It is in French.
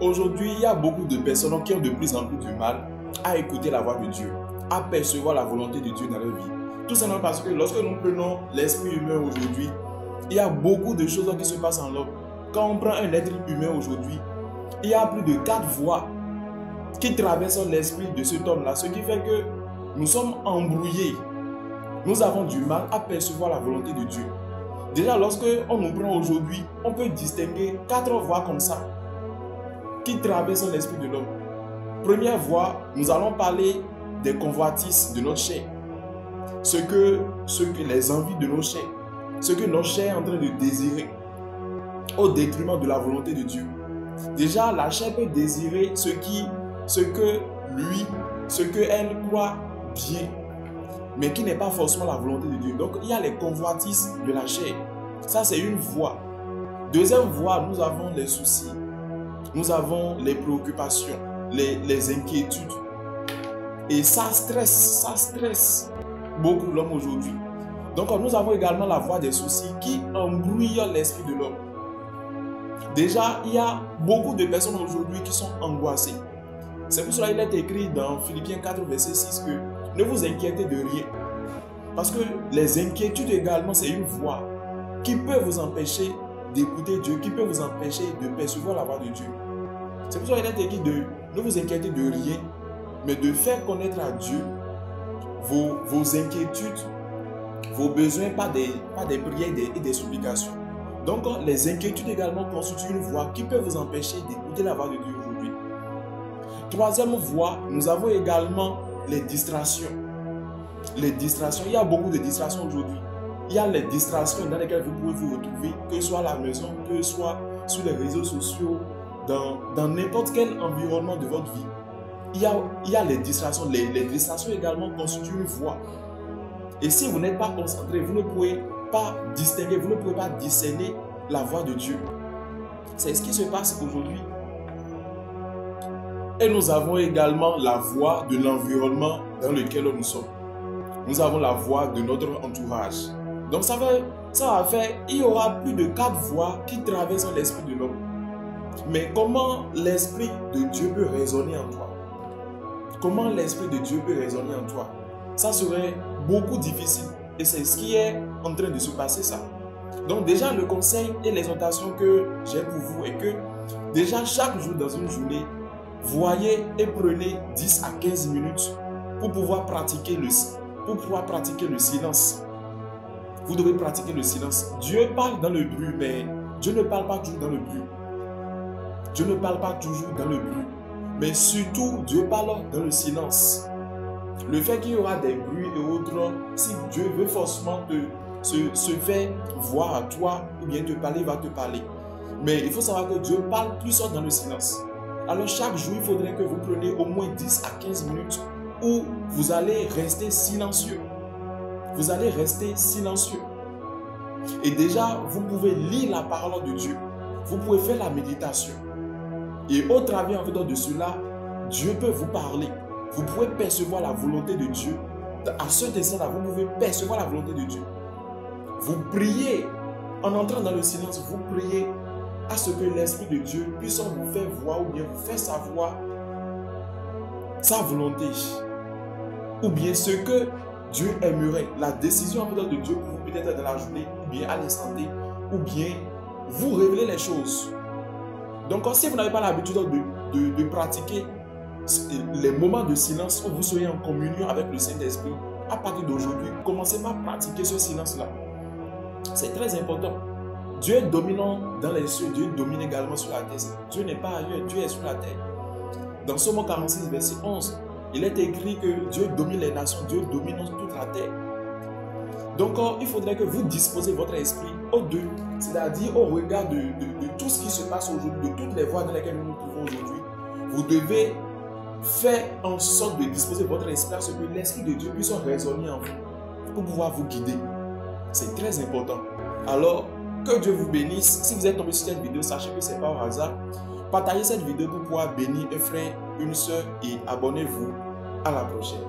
Aujourd'hui, il y a beaucoup de personnes qui ont de plus en plus du mal à écouter la voix de Dieu, à percevoir la volonté de Dieu dans leur vie. Tout simplement parce que lorsque nous prenons l'esprit humain aujourd'hui, il y a beaucoup de choses qui se passent en l'homme. Quand on prend un être humain aujourd'hui, il y a plus de 4 voix qui traversent l'esprit de cet homme-là, ce qui fait que nous sommes embrouillés. Nous avons du mal à percevoir la volonté de Dieu. Déjà, lorsque on nous prend aujourd'hui, on peut distinguer 4 voix comme ça qui traversent l'esprit de l'homme. Première voie, nous allons parler des convoitises de notre chair. Ce que les envies de nos chairs, ce que notre chair est en train de désirer, au détriment de la volonté de Dieu. Déjà, la chair peut désirer ce que elle croit bien, mais qui n'est pas forcément la volonté de Dieu. Donc, il y a les convoitises de la chair. Ça, c'est une voie. Deuxième voie, nous avons les soucis. Nous avons les préoccupations, les inquiétudes. Et ça stresse beaucoup l'homme aujourd'hui. Donc, nous avons également la voie des soucis qui embrouille l'esprit de l'homme. Déjà, il y a beaucoup de personnes aujourd'hui qui sont angoissées. C'est pour cela qu'il est écrit dans Philippiens 4, verset 6 que ne vous inquiétez de rien. Parce que les inquiétudes également, c'est une voie qui peut vous empêcher d'écouter Dieu, qui peut vous empêcher de percevoir la voix de Dieu. C'est pour cela qu'il est écrit de ne vous inquiétez de rien, mais de faire connaître à Dieu vos inquiétudes, vos besoins, pas des prières et des supplications. Donc, les inquiétudes également constituent une voie qui peut vous empêcher d'écouter la voix de Dieu aujourd'hui. Troisième voie, nous avons également les distractions. Les distractions, il y a beaucoup de distractions aujourd'hui. Il y a les distractions dans lesquelles vous pouvez vous retrouver, que ce soit à la maison, que ce soit sur les réseaux sociaux, dans n'importe quel environnement de votre vie. Il y a les distractions. Les distractions également constituent une voie. Et si vous n'êtes pas concentré, vous ne pouvez pas distinguer, vous ne pouvez pas discerner la voix de Dieu. C'est ce qui se passe aujourd'hui. Et nous avons également la voix de l'environnement dans lequel nous sommes. Nous avons la voix de notre entourage. Donc ça va faire, il y aura plus de 4 voix qui traversent l'esprit de l'homme. Mais comment l'esprit de Dieu peut résonner en toi? Comment l'esprit de Dieu peut résonner en toi? Ça serait beaucoup difficile. Et c'est ce qui est en train de se passer ça. Donc déjà le conseil et l'exhortation que j'ai pour vous est que déjà chaque jour dans une journée, voyez et prenez 10 à 15 minutes pour pouvoir pratiquer le silence. Vous devez pratiquer le silence. Dieu parle dans le bruit, mais Dieu ne parle pas toujours dans le bruit. Dieu ne parle pas toujours dans le bruit. Mais surtout, Dieu parle dans le silence. Le fait qu'il y aura des bruits et autres, si Dieu veut forcément se faire voir à toi ou bien te parler, il va te parler. Mais il faut savoir que Dieu parle plus dans le silence. Alors chaque jour, il faudrait que vous preniez au moins 10 à 15 minutes où vous allez rester silencieux. Vous allez rester silencieux. Et déjà, vous pouvez lire la parole de Dieu. Vous pouvez faire la méditation. Et au travers en fait, de cela, Dieu peut vous parler. Vous pouvez percevoir la volonté de Dieu. À ce instant-là, vous pouvez percevoir la volonté de Dieu. Vous priez en entrant dans le silence. Vous priez à ce que l'Esprit de Dieu puisse vous faire voir ou bien vous faire savoir sa volonté. Ou bien ce que Dieu aimerait. La décision en fait, de Dieu pour vous peut-être dans la journée ou bien à l'instant T. Ou bien vous révéler les choses. Donc si vous n'avez pas l'habitude de pratiquer les moments de silence où vous soyez en communion avec le Saint-Esprit, à partir d'aujourd'hui, commencez par pratiquer ce silence-là. C'est très important. Dieu est dominant dans les cieux, Dieu domine également sur la terre. Dieu n'est pas ailleurs, Dieu est sur la terre. Dans Somme 46, verset 11, il est écrit que Dieu domine les nations, Dieu domine toute la terre. Donc, il faudrait que vous disposez votre esprit au-delà, c'est-à-dire au regard de tout ce qui se passe aujourd'hui, de toutes les voies dans lesquelles nous nous trouvons aujourd'hui. Vous devez faire en sorte de disposer votre esprit à ce que l'Esprit de Dieu puisse résonner en vous pour pouvoir vous guider. C'est très important. Alors, que Dieu vous bénisse. Si vous êtes tombé sur cette vidéo, sachez que ce n'est pas au hasard. Partagez cette vidéo pour pouvoir bénir un frère, une soeur et abonnez-vous. À la prochaine.